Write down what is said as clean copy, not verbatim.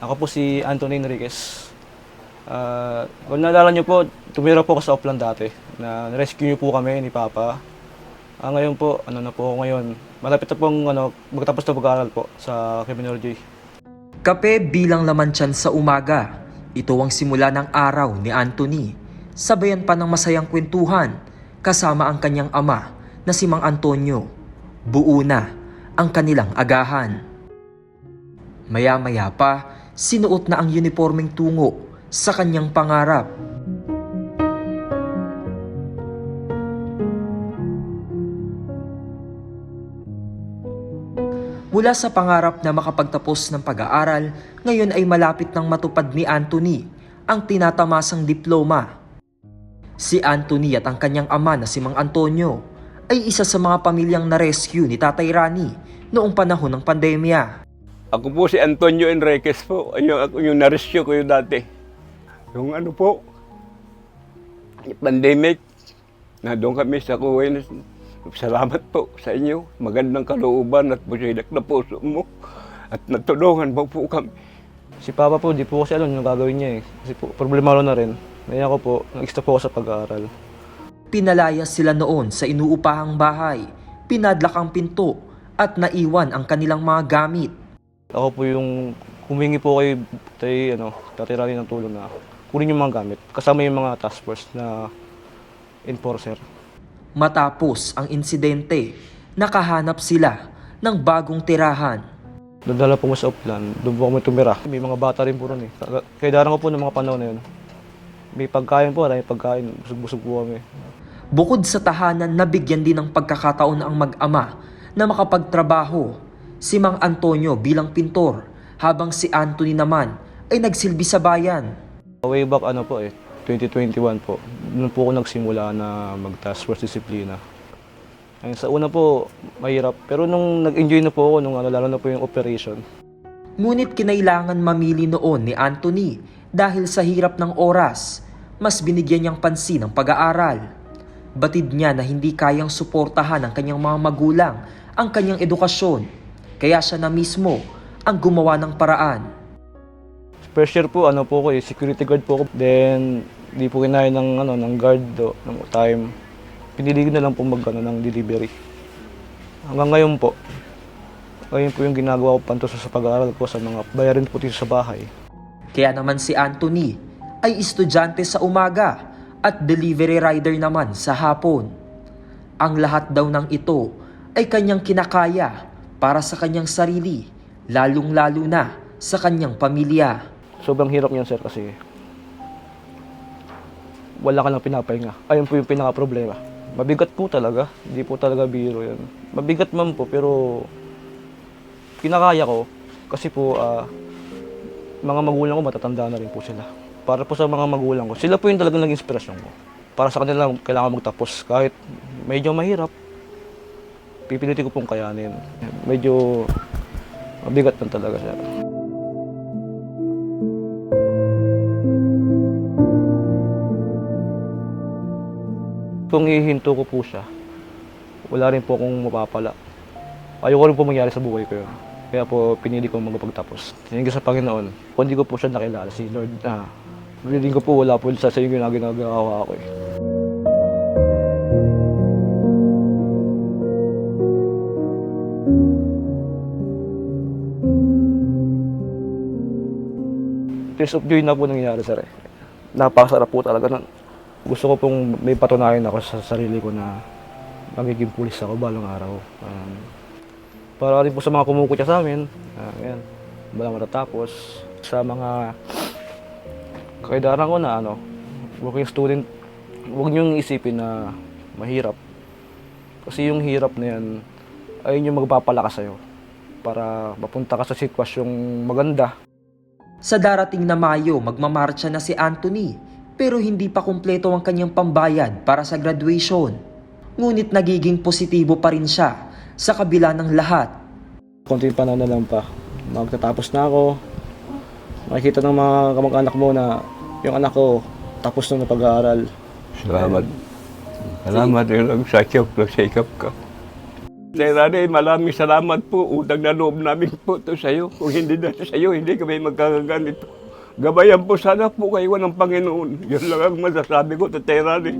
Ako po si Anthony Enriquez. Kung naalala niyo po, tumira po ako sa Oplan dati. Na-rescue niyo po kami ni Papa. Ngayon po, ano na po ako ngayon. Malapit na pong magtapos na pag-aaral po sa criminology. Kape bilang laman tiyan sa umaga. Ito ang simula ng araw ni Anthony. Sabayan pa ng masayang kwentuhan kasama ang kanyang ama na si Mang Antonio. Buo na ang kanilang agahan. Maya-maya pa, sinuot na ang uniformeng tungo sa kanyang pangarap. Mula sa pangarap na makapagtapos ng pag-aaral, ngayon ay malapit nang matupad ni Anthony ang tinatamasang diploma. Si Anthony at ang kanyang ama na si Mang Antonio ay isa sa mga pamilyang na-rescue ni Tatay Rani noong panahon ng pandemya. Ako po si Antonio Enriquez po. Ako yung na-rescue ko yung dati. Yung ano po, yung pandemic, na doon kami sa Kuwait. Salamat po sa inyo. Magandang kalooban at busidak na puso mo. At natulungan mo po kami. Si Papa po, di po kasi alam yung gagawin niya eh. Kasi po, problemado na rin. Ngayon ako po, nag-stop po ako sa pag-aaral. Pinalayas sila noon sa inuupahang bahay, pinadlak ang pinto at naiwan ang kanilang mga gamit. Ako po yung humingi po kay Tatay Rani ng tulong na kunin yung mga gamit. Kasama yung mga task force na enforcer. Matapos ang insidente, nakahanap sila ng bagong tirahan. Dadala po mo sa Oplan, doon po kami tumira. May mga bata rin po ron eh. Kaya darang ko po ng mga panahon na yun. May pagkain po, may pagkain. Busog-busog po kami. Bukod sa tahanan, nabigyan din ng pagkakataon ang mag-ama na makapagtrabaho. Si Mang Antonio bilang pintor, habang si Anthony naman ay nagsilbi sa bayan. Way back 2021 po, doon po ako nagsimula na mag-task force disiplina. Ayun, sa una po, mahirap. Pero nung nag-enjoy na po ako, lalo na po yung operation. Ngunit kinailangan mamili noon ni Anthony dahil sa hirap ng oras, mas binigyan niyang pansin ang pag-aaral. Batid niya na hindi kayang suportahan ng kanyang mga magulang ang kanyang edukasyon. Kaya siya na mismo ang gumawa ng paraan. First year po, security guard po ako. Then, di po kinaya ng guard ng time. Pinili na lang po ng delivery. Hanggang ngayon po, yung ginagawa ko pantos sa pag-aaral ko sa mga bayarin po dito sa bahay. Kaya naman si Anthony ay estudyante sa umaga at delivery rider naman sa hapon. Ang lahat daw ng ito ay kanyang kinakaya para sa kanyang sarili, lalong-lalo na sa kanyang pamilya. Sobrang hirap niyan, sir, kasi wala ka lang pinapahinga. Ayun po yung pinaka-problema. Mabigat po talaga. Hindi po talaga biro yan. Mabigat man po, pero kinakaya ko. Kasi po, mga magulang ko, matatanda na rin po sila. Para po sa mga magulang ko, sila po yung talagang naging inspirasyon ko. Para sa kanila, kailangan magtapos. Kahit medyo mahirap, pipilitin ko pong kayanin. Medyo mabigat lang talaga siya. Kung hihinto ko po siya, wala rin po akong mapapala. Ayoko rin po mangyari sa buhay ko yun. Kaya po pinili ko magpagtapos. Tingin ko sa Panginoon, kung hindi ko po siya nakilala, si Lord, pinili ko po wala po sa inyo na ginagawa ko eh. Tears of joy na po nangyayari, sir. Napakasarap po talaga nun. Gusto ko pong may patunayan ako sa sarili ko na magiging pulis ako balang araw. Para rin po sa mga kumukutya sa amin, yan, balang matatapos. Sa mga kaidaran ko na working student, huwag niyong isipin na mahirap. Kasi yung hirap na yan, ayun yung magpapalakas sa'yo para mapunta ka sa sitwasyong maganda. Sa darating na Mayo, magmamarcha na si Anthony, pero hindi pa kumpleto ang kanyang pambayad para sa graduation. Ngunit nagiging positibo pa rin siya sa kabila ng lahat. Konting panahon na lang pa, magtatapos na ako. Makikita ng mga kamag-anak mo na yung anak ko tapos na pag-aaral. Salamat. Salamat. Nagsasikap ka. Sir Rani, maraming salamat po. Utang na loob namin po ito sa iyo. Kung hindi na sa iyo, hindi kami magkakaganito. Gabayan po sana po kayo ng Panginoon. Yun lang ang masasabi ko, Tatay Rani.